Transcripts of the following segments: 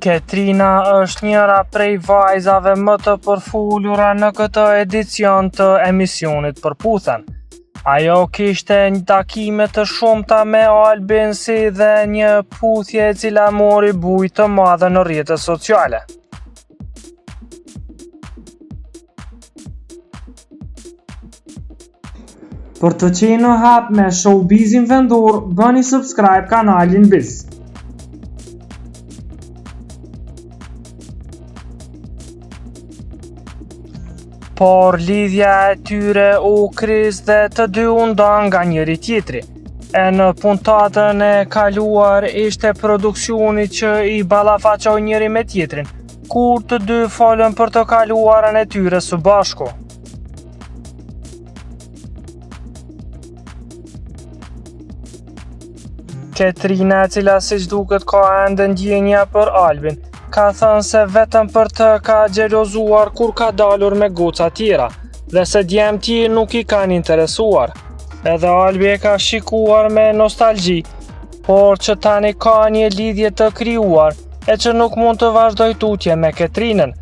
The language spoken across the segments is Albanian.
Ketrina është njëra prej vajzave më të përfolura në këtë edicion të emisionit Përputhen. Ajo kishte një takime të shumta me Albin si dhe një puthje e cila mori bujë të madhe në rrjetet sociale. Për të qenë në hap me showbizin vendor, bëni subscribe kanalin Biz. Por lidhja e tyre u kriz dhe të dy u ndan nga njëri tjetri. E në puntatën e kaluar ishte produksioni që i ballafaqoi njëri me tjetrin, kur të dy folën për të kaluarën e tyre së bashku. Ketrina, e cila siç duket ka ende ndjenja për Albin, ka thënë se vetëm për të ka xhelozuar kur ka dalur me goca tjera, dhe se djemti nuk i kanë interesuar. Edhe Albi e ka shikuar me nostalgji, por që tani ka një lidhje të krijuar e që nuk mund të vazhdoj tutje me Ketrinën.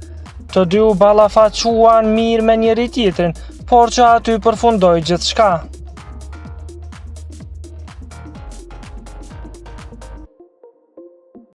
Të dy u ballafaquan mirë me njëri tjetrin, por që aty përfundoi gjithçka.